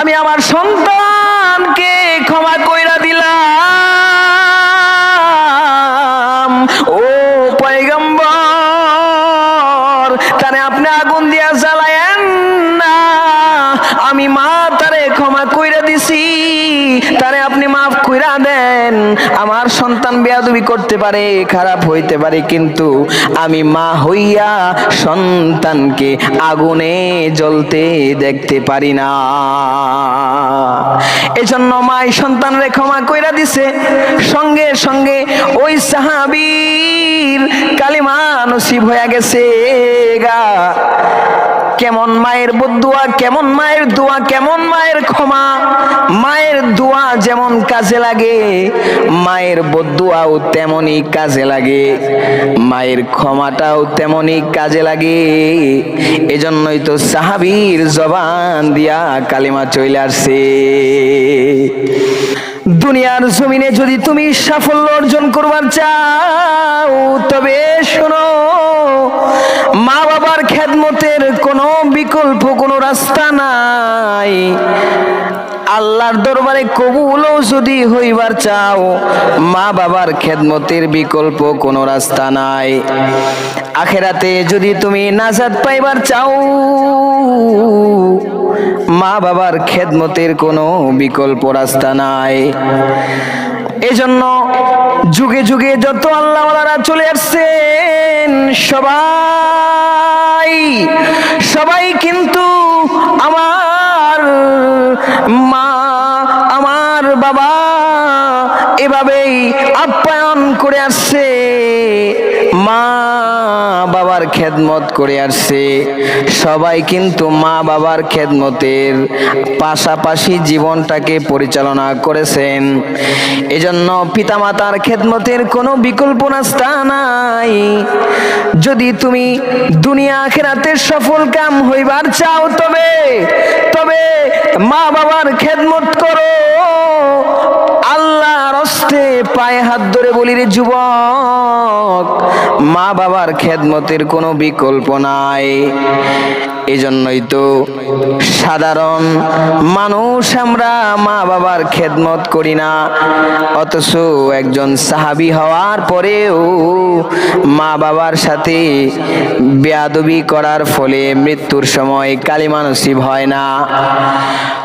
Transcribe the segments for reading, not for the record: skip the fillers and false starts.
আমি আমার সন্তানকে ক্ষমা কইরা দিলাম। ও পয়গম্বর, তারে আপনি আগুন দিয়া জ্বালায়েন না, আমি মা তারে ক্ষমা কইরা দিছি, তারে আপনি মাফ কইরা দেন। আমার সন্তান বেয়াদবি করতে পারে, খারাপ হইতে পারে, কিন্তু আমি মা হইয়া সন্তানকে আগুনে জ্বলতে দেখতে পারি না। এজন্য মাই সন্তানরে ক্ষমা কইরা দিছে। সঙ্গে সঙ্গে ওই সাহাবীর কালিমা নসিব হয়ে গেছে গা। কেমন মায়ের বদদুয়া, কেমন মায়ের দোয়া, কেমন মায়ের ক্ষমা। মায়ের দোয়া যেমন কাজে লাগে, মায়ের বদদুয়াও তেমনই কাজে লাগে, মায়ের ক্ষমাটাও তেমনই কাজে লাগে। এজন্যই তো সাহাবীর জবান দিয়া কালিমা চলে আসছে। দুনিয়ার জমিনে যদি তুমি সাফল্য অর্জন করবার চাও, তবে শোনো, মা বাবার খেদমতের কোনো বিকল্প কোনো রাস্তা নাই। আল্লাহর দরবারে কবুলও যদি হইবার চাও, মা বাবার খেদমতের বিকল্প কোনো রাস্তা নাই। আখেরাতে যদি তুমি নাজাত পাইবার চাও, মা বাবার খেদমতের কোনো বিকল্প রাস্তা নাই। এজন্য যুগে যুগে যত আল্লাহওয়ালারা চলে আসছেন, সবাই কিন্তু আমার মা, আমার বাবা এভাবেই আপ্যায়ন করে আসছে, মা বাবার খেদমত করে আসছে। সবাই কিন্তু মা বাবার খেদমতের পাশাপাশি জীবনটাকে পরিচালনা করেছেন। এজন্য পিতামাতার খেদমতের কোনো বিকল্প রাস্তা নাই। যদি তুমি দুনিয়া আখিরাতে সফল কাম হইবার চাও, তবে মা বাবার খেদমত করো। আল্লাহর হস্তে পায়ে হাত ধরে বলি রে যুবক, মা বাবার খেদমতের কোনো বিকল্প নাই। এজন্যই তো সাধারণ মানুষ আমরা মা বাবার খেদমত করি না, অথচ একজন সাহাবী হওয়ার পরেও মা বাবার সাথে বেয়াদবি করার ফলে মৃত্যুর সময় কালিমা নসিব হয় না।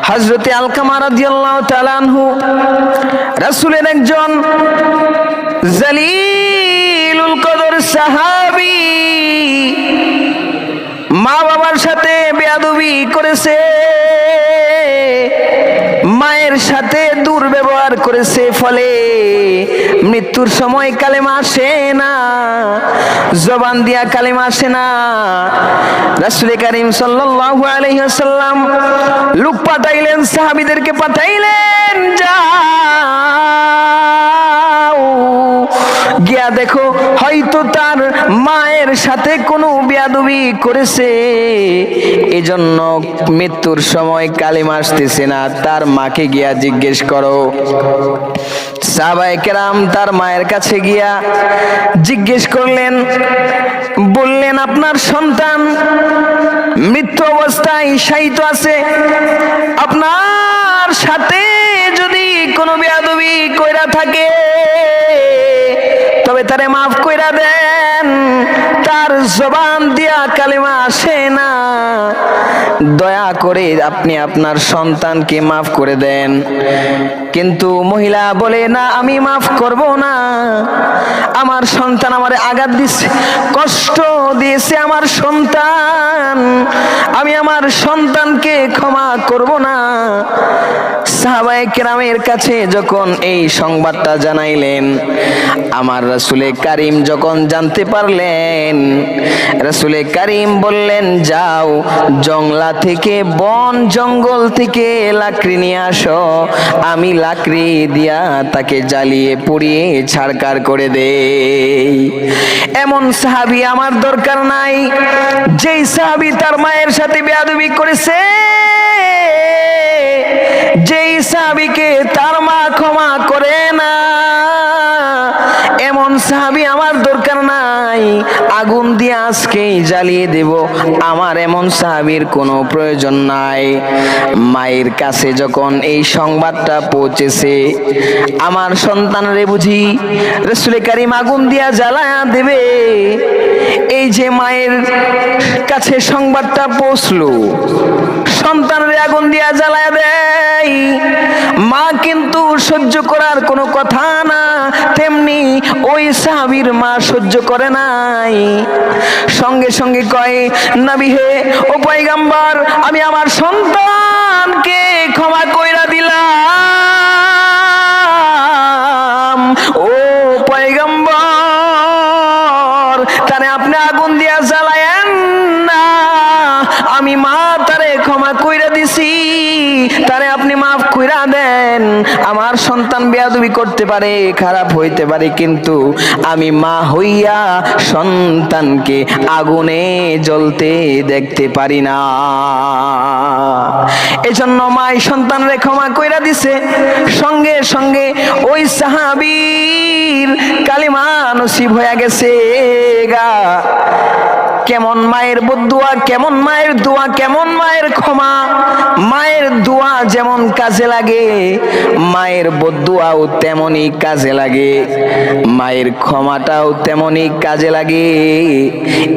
হযরতে আলকামা রাদিয়াল্লাহু তাআলা আনহু রাসূলের একজন জালিলুল কদর সাহাবী, মা বাবার সাথে বেয়াদবি করেছে, মায়ের সাথে দুর্ব্যবহার করেছে, ফলে মৃত্যুর সময় কালেমা আসে না, জবান দিয়া কালেমা আসে না। রাসূল কারীম সাল্লাল্লাহু আলাইহি ওয়াসাল্লাম লোক পাঠাইলেন, সাহাবীদেরকে পাঠাইলেন, যাও গিয়া দেখো, হয়তো তার মায়ের সাথে কোনো বেয়াদবি করেছে, এজন্য মৃত্যুর সময় কালিমা আসতেছে না, তার মাকে গিয়া জিজ্ঞেস করো। সাহাবায়ে কেরাম তার মায়ের কাছে গিয়া জিজ্ঞেস করলেন, বললেন, আপনার সন্তান মৃত্যু অবস্থায় শায়িত আছে, আপনার সাথে যদি কোনো বেয়াদবি কইরা থাকে, তবে তারে মাফ কইরা দেন, তার জবান দিয়া কালিমা আসে না, দয়া করে আপনি আপনার সন্তানকে মাফ করে দেন। কিন্তু মহিলা বলে, না, আমি মাফ করব না, আমার সন্তান আমারে আঘাত দিয়েছে, কষ্ট দিয়েছে আমার সন্তান, আমি আমার সন্তানকে ক্ষমা করব না। সাহাবায়ে কেরামের কাছে যখন এই সংবাদটা জানাইলেন, আমার রাসূলে কারীম যখন জানতে পারলেন, রাসূলে কারীম বললেন, যাও জংলা থেকে, বন জঙ্গল থেকে লাকড়ি নিয়ে আসো, আমি লাকড়ি দিয়া তাকে জ্বালিয়ে পুড়িয়ে ছারখার করে দেই। এমন সাহাবী আমার দরকার নাই, যেই সাহাবী তার মায়ের সাথে বেয়াদবি করেছে, যেই সাহাবীকে তার মা ক্ষমা করে না, এমন সাহাবী আমার দরকার নাই। নাই, আগুন দিয়ে আজকেই জ্বালিয়ে দেব, আমার এমন সাহাবীর কোনো প্রয়োজন নাই। মায়ের কাছে যখন এই সংবাদটা পৌঁছেছে, আমার সন্তানরে বুঝি রাসূল কারীম আগুন দিয়া জ্বালায়া দেবে, এই যে মায়ের কাছে সংবাদটা পৌঁছলো, সন্তানরে আগুন দিয়া জ্বালায়া দেয়, মা কিন্তু সহ্য করার কোনো কথা না, তেমনি ওই সাহাবীর মা সহ্য করে নাই, সঙ্গে সঙ্গে কয়, নবী হে, ও পয়গম্বর, আমি আমার সন্তানকে ক্ষমা কইরা দিলাম, ও পয়গম্বর, তারে আপনি আগুন দিয়া জ্বালায়েন না, আমি মা তারে ক্ষমা কইরা দিছি, তারে আপনি মাফ কইরা দেন। আমার সন্তান বেয়াদবি করতে পারে, খারাপ হইতে পারে, কিন্তু আমি মা হইয়া সন্তানকে আগুনে জ্বলতে দেখতে পারি না। এজন্য মাই সন্তানরে ক্ষমা কইরা দিছে, সঙ্গে সঙ্গে ওই সাহাবীর কালিমা নসিব হয়ে গেছে গা। কেমন মায়ের বদদুয়া, কেমন মায়ের দোয়া, কেমন মায়ের ক্ষমা। মায়ের দোয়া যেমন কাজে লাগে, মায়ের বদদুয়াও তেমনই কাজে লাগে, মায়ের ক্ষমাটাও তেমনই কাজে লাগে।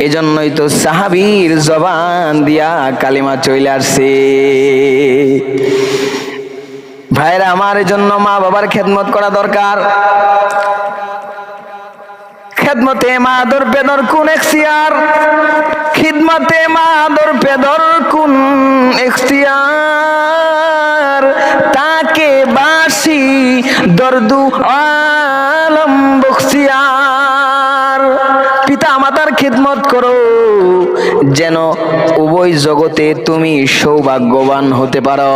এজন্যই তো সাহাবীর জবান দিয়া কালিমা চলে আসছে। ভাইরা আমার, এজন্য মা বাবার খেদমত করা দরকার। খেদমতে মা দর পেদর কোন এখতিয়ার, খিদমতে মা দর পেদর কোন এখতিয়ার, তাকে বাসি দরদু আলম বখতিয়ার। পিতা মাতার খিদমত করো, যেন উভয় জগতে তুমি সৌভাগ্যবান হতে পারো।